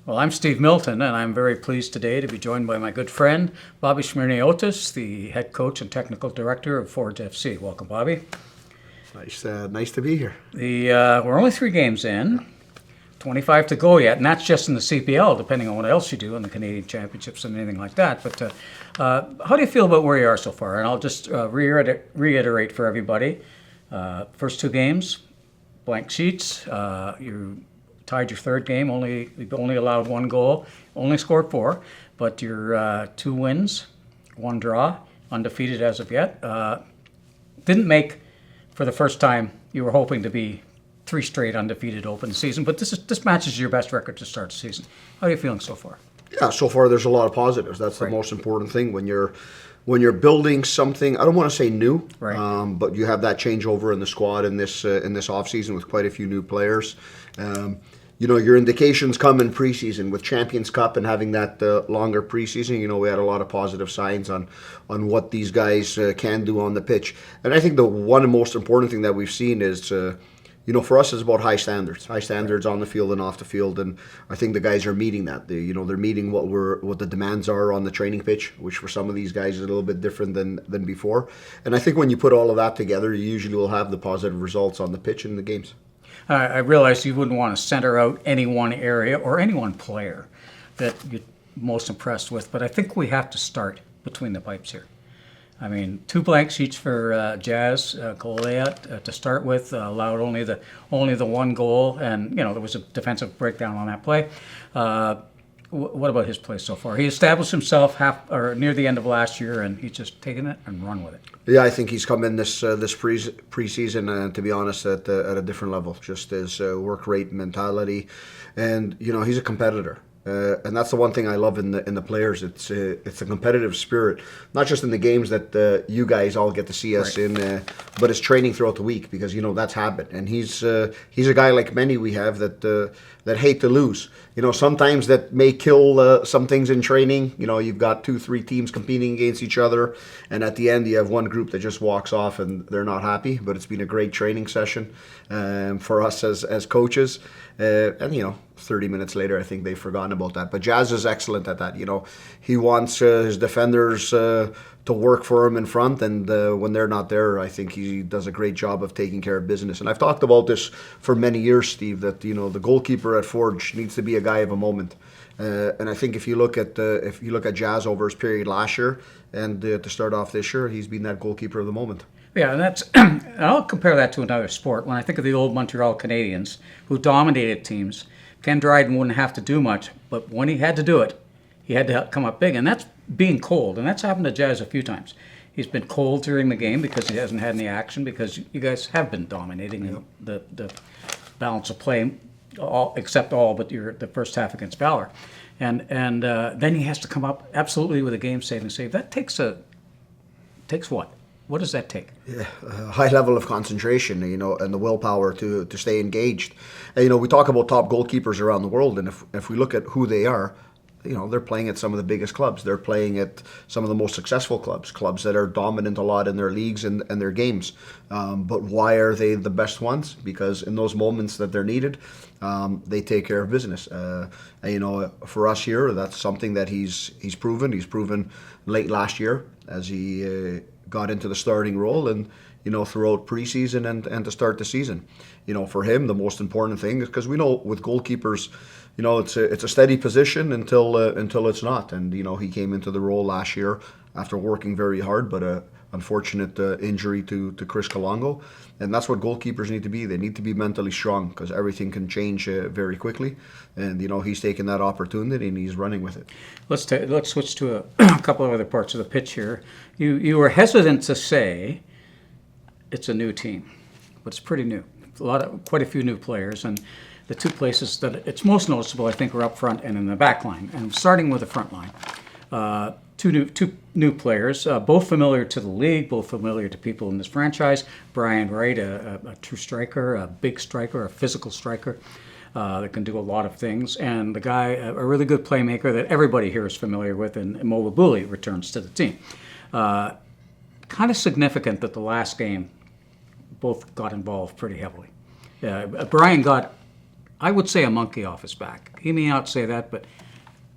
Well, I'm Steve Milton, and I'm very pleased today to be joined by my good friend, Bobby Smyrniotis, the head coach and technical director of forgefc. Welcome, Bobby. Nice to be here. We're only 3 games in, 25 to go yet, and that's just in the CPL, depending on what else you do in the Canadian Championships and anything like that. But how do you feel about where you are so far? And I'll just reiterate for everybody. First 2 games, blank sheets. You tied your 3rd game. You've only allowed 1 goal. Only scored 4. But your 2 wins, 1 draw, undefeated as of yet. Didn't make, for the first time, you were hoping to be 3 straight undefeated open season. But this matches your best record to start the season. How are you feeling so far? Yeah, so far there's a lot of positives. That's the most important thing when you're building something. I don't want to say new, but you have that changeover in the squad in this off season with quite a few new players. Your indications come in preseason with Champions Cup and having that longer preseason. We had a lot of positive signs on what these guys can do on the pitch. And I think the one most important thing that we've seen is, for us, it's about high standards on the field and off the field. And I think the guys are meeting that. They're meeting what the demands are on the training pitch, which for some of these guys is a little bit different than before. And I think when you put all of that together, you usually will have the positive results on the pitch in the games. I realize you wouldn't want to center out any one area or any one player that you're most impressed with, but I think we have to start between the pipes here. I mean, 2 blank sheets for Jazz Goliath to start with, allowed only the 1 goal, and there was a defensive breakdown on that play. What about his play so far? He established himself near the end of last year, and he's just taken it and run with it. Yeah, I think he's come in this preseason, to be honest, at a different level. Just his work rate, mentality, and he's a competitor. And that's the one thing I love in the players. It's a competitive spirit, not just in the games that you guys all get to see us in, but it's training throughout the week because that's habit. And he's a guy like many we have that hate to lose. Sometimes that may kill some things in training. You've got 2-3 teams competing against each other, and at the end you have one group that just walks off and they're not happy. But it's been a great training session for us as coaches. And 30 minutes later, I think they've forgotten about that. But Jazz is excellent at that. He wants his defenders to work for him in front, and when they're not there, I think he does a great job of taking care of business. And I've talked about this for many years, Steve, that the goalkeeper at Forge needs to be a guy of a moment. And I think if you look at Jazz over his period last year and to start off this year, he's been that goalkeeper of the moment. Yeah, and I'll compare that to another sport. When I think of the old Montreal Canadiens, who dominated teams, Ken Dryden wouldn't have to do much, but when he had to do it, he had to come up big, and that's being cold, and that's happened to Jazz a few times. He's been cold during the game because he hasn't had any action, because you guys have been dominating the balance of play, but the first half against Valor. And then he has to come up absolutely with a game-saving save. That takes what? What does that take? Yeah, a high level of concentration, and the willpower to stay engaged. And, we talk about top goalkeepers around the world, and if we look at who they are, they're playing at some of the biggest clubs. They're playing at some of the most successful clubs that are dominant a lot in their leagues and their games. But why are they the best ones? Because in those moments that they're needed, they take care of business. For us here, that's something that he's proven. He's proven late last year as he got into the starting role, and throughout preseason and to start the season. For him, the most important thing is, because we know with goalkeepers, it's a steady position until it's not. And he came into the role last year after working very hard, but a unfortunate injury to Chris Kalongo, and that's what goalkeepers need to be. They need to be mentally strong, because everything can change very quickly. And he's taken that opportunity and he's running with it. Let's switch to a couple of other parts of the pitch here. You were hesitant to say it's a new team, but it's pretty new. Quite a few new players, and the 2 places that it's most noticeable, I think, are up front and in the back line. And starting with the front line, two new players, both familiar to the league, both familiar to people in this franchise. Brian Wright, a true striker, a big striker, a physical striker that can do a lot of things. And the guy, a really good playmaker that everybody here is familiar with, and Mobabuli returns to the team. Kind of significant that the last game both got involved pretty heavily. Brian got I would say a monkey off his back. He may not say that, but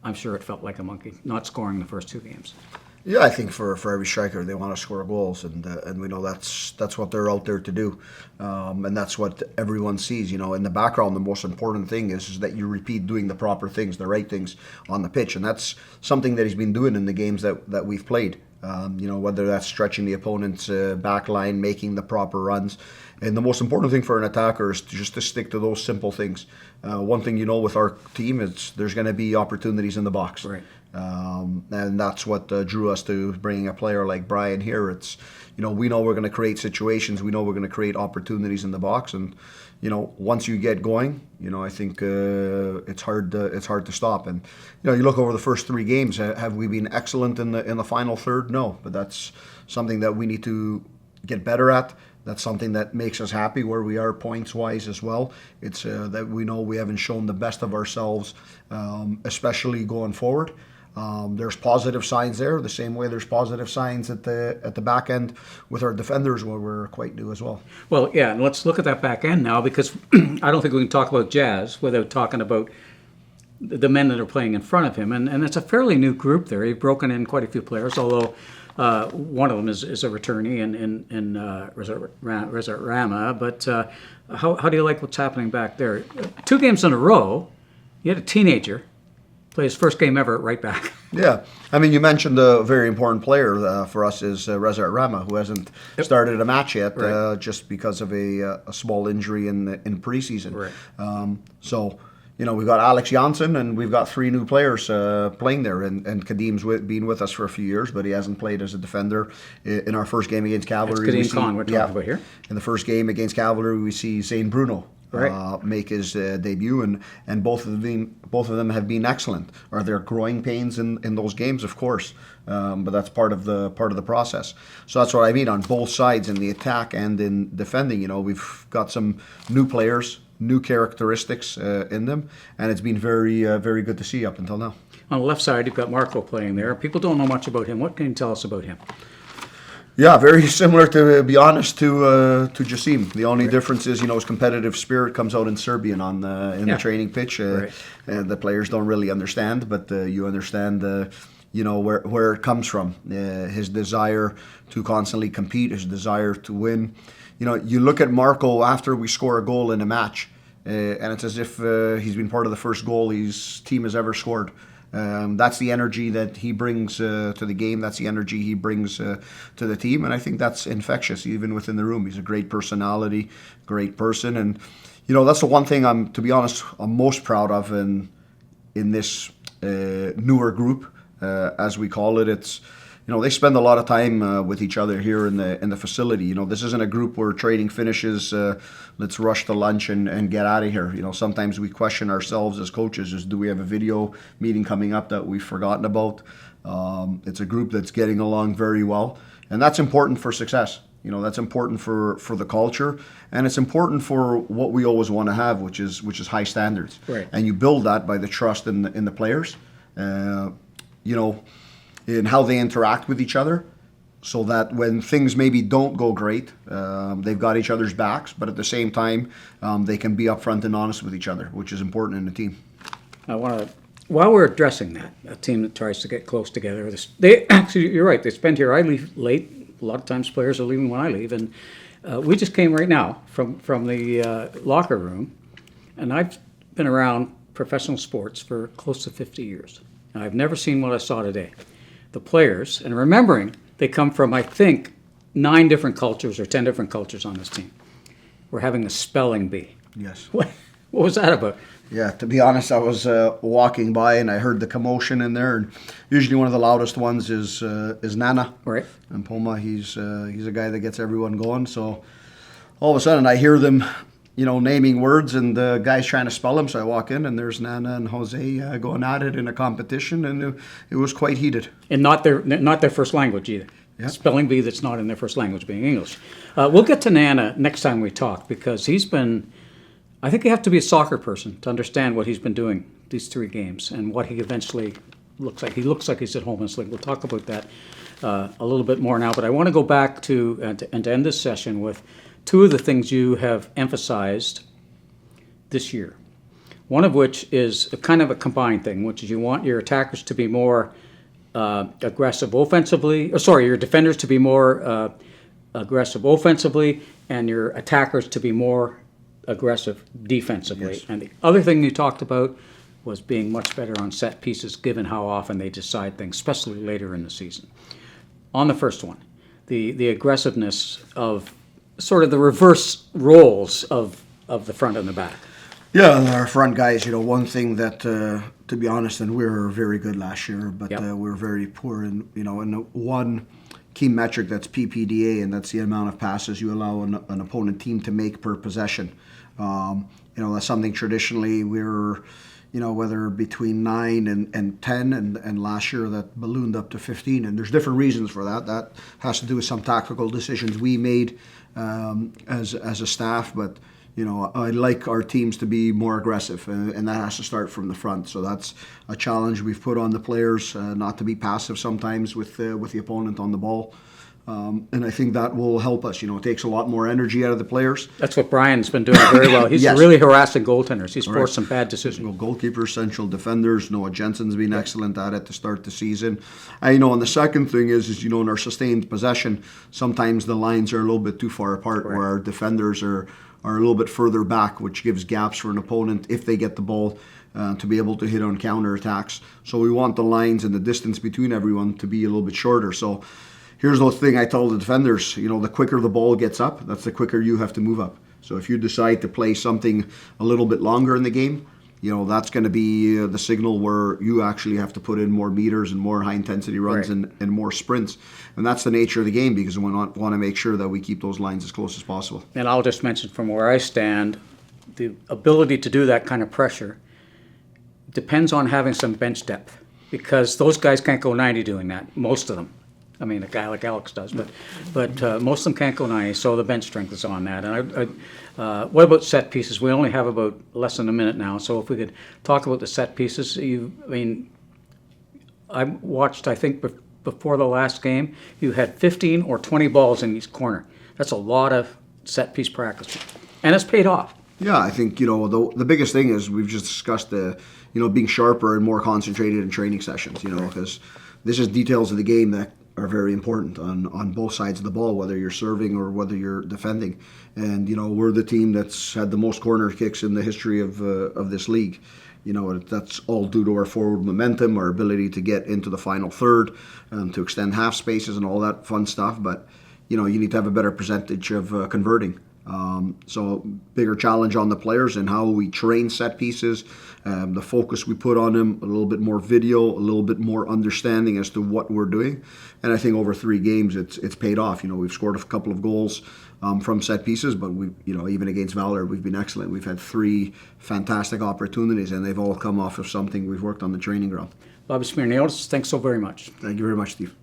I'm sure it felt like a monkey, not scoring the first 2 games. Yeah, I think for every striker, they want to score goals, and we know that's what they're out there to do, and that's what everyone sees. In the background, the most important thing is that you repeat doing the proper things, the right things on the pitch, and that's something that he's been doing in the games that we've played. Whether that's stretching the opponent's back line, making the proper runs. And the most important thing for an attacker is just to stick to those simple things. One thing with our team is there's going to be opportunities in the box. Right. And that's what drew us to bringing a player like Brian here. It's, we know we're going to create situations. We know we're going to create opportunities in the box. And, once you get going, I think it's hard to stop. And, you look over the first 3 games. Have we been excellent in the final third? No, but that's something that we need to get better at. That's something that makes us happy where we are points-wise as well. It's that we know we haven't shown the best of ourselves, especially going forward. There's positive signs there, the same way there's positive signs at the back end with our defenders where we're quite new as well. Well, yeah, and let's look at that back end now, because I don't think we can talk about Jazz without talking about the men that are playing in front of him. And it's a fairly new group there. He's broken in quite a few players, although one of them is a returnee in Resart Rama. But how do you like what's happening back there? 2 games in a row, you had a teenager play his first game ever at right back. Yeah. I mean, you mentioned a very important player for us is Resart Rama, who hasn't started a match yet, Right. Just because of a small injury in preseason. Right. So, we've got Alex Janssen, and we've got 3 new players playing there. And Kadim's been with us for a few years, but he hasn't played as a defender. In our first game against Cavalry, That's Kadim Khan we're talking about here. In the first game against Cavalry, we see Zane Bruno make his debut, and both of them have been excellent. Are there growing pains in those games? Of course, but that's part of the process. So that's what I mean on both sides, in the attack and in defending. We've got some new players, new characteristics in them, and it's been very very good to see up until now. On the left side, you've got Marco playing there. People don't know much about him. What can you tell us about him? Yeah, very similar, to be honest, to Jasim. The only difference is, his competitive spirit comes out in Serbian in the training pitch. Right. The players don't really understand, but you understand, where it comes from. His desire to constantly compete, his desire to win. You look at Marco after we score a goal in a match, and it's as if he's been part of the first goal his team has ever scored. That's the energy that he brings to the game. That's the energy he brings to the team, and I think that's infectious even within the room. He's a great personality, great person, and that's the one thing I'm most proud of in this newer group, as we call it. It's they spend a lot of time with each other here in the facility. This isn't a group where training finishes, let's rush to lunch and get out of here. Sometimes we question ourselves as coaches: do we have a video meeting coming up that we've forgotten about? It's a group that's getting along very well, and that's important for success. That's important for the culture, and it's important for what we always want to have, which is high standards. Right. And you build that by the trust in the players. In how they interact with each other, so that when things maybe don't go great, they've got each other's backs, but at the same time, they can be upfront and honest with each other, which is important in a team. I want to, while we're addressing that, a team that tries to get close together, they actually, you're right, they spend here. I leave late. A lot of times players are leaving when I leave, and we just came right now from the locker room, and I've been around professional sports for close to 50 years. And I've never seen what I saw today. The players, and remembering they come from, I think, 9 different cultures or 10 different cultures on this team. We're having a spelling bee. Yes. What was that about? Yeah, to be honest, I was walking by and I heard the commotion in there. And usually one of the loudest ones is Nana. Right. And Poma, he's a guy that gets everyone going. So all of a sudden I hear them, naming words, and the guy's trying to spell them. So I walk in, and there's Nana and Jose going at it in a competition, and it was quite heated. And not their first language either. Yeah. Spelling bee that's not in their first language, being English. We'll get to Nana next time we talk, because he's been, I think you have to be a soccer person to understand what he's been doing these 3 games and what he eventually looks like. He looks like he's at home in this league. We'll talk about that a little bit more now, but I want to go back to end this session with 2 of the things you have emphasized this year. One of which is a kind of a combined thing, which is you want your attackers to be more aggressive offensively, your defenders to be more aggressive offensively, and your attackers to be more aggressive defensively. Yes. And the other thing you talked about was being much better on set pieces, given how often they decide things, especially later in the season. On the first one, the aggressiveness of sort of the reverse roles of the front and the back. Yeah, and our front guys, one thing that, to be honest, and we were very good last year, but Yep. we were very poor in, in the one key metric, that's PPDA, and that's the amount of passes you allow an opponent team to make per possession. That's something traditionally we're, whether between 9 and 10, and last year that ballooned up to 15, and there's different reasons for that. That has to do with some tactical decisions we made as a staff, but I like our teams to be more aggressive, and that has to start from the front. So that's a challenge we've put on the players, not to be passive sometimes with the opponent on the ball. And I think that will help us. It takes a lot more energy out of the players. That's what Brian's been doing very well. He's Yes. really harassing goaltenders. He's Right. forced some bad decisions. Goalkeepers, central defenders. Noah Jensen's been excellent at it to start the season. And the second thing is in our sustained possession, sometimes the lines are a little bit too far apart, where our defenders are a little bit further back, which gives gaps for an opponent if they get the ball to be able to hit on counterattacks. So we want the lines and the distance between everyone to be a little bit shorter. So here's the thing I tell the defenders, the quicker the ball gets up, that's the quicker you have to move up. So if you decide to play something a little bit longer in the game, that's going to be the signal where you actually have to put in more meters and more high-intensity runs Right. and more sprints. And that's the nature of the game, because we want to make sure that we keep those lines as close as possible. And I'll just mention from where I stand, the ability to do that kind of pressure depends on having some bench depth, because those guys can't go 90 doing that, most of them. I mean, a guy like Alex does, but most of them can't go 90, so the bench strength is on that. And what about set pieces? We only have about less than a minute now, so if we could talk about the set pieces. I watched, I think, before the last game, you had 15 or 20 balls in each corner. That's a lot of set piece practice, and it's paid off. Yeah, I think, the biggest thing is we've just discussed being sharper and more concentrated in training sessions, because this is details of the game that are very important on both sides of the ball, whether you're serving or whether you're defending. And, we're the team that's had the most corner kicks in the history of this league. That's all due to our forward momentum, our ability to get into the final third, to extend half spaces and all that fun stuff. But, you need to have a better percentage of converting. So bigger challenge on the players and how we train set pieces, the focus we put on them, a little bit more video, a little bit more understanding as to what we're doing. And I think over 3 games, it's paid off. We've scored a couple of goals from set pieces, but we, even against Valor, we've been excellent. We've had 3 fantastic opportunities, and they've all come off of something we've worked on the training ground. Bobby Smyrniotis, thanks so very much. Thank you very much, Steve.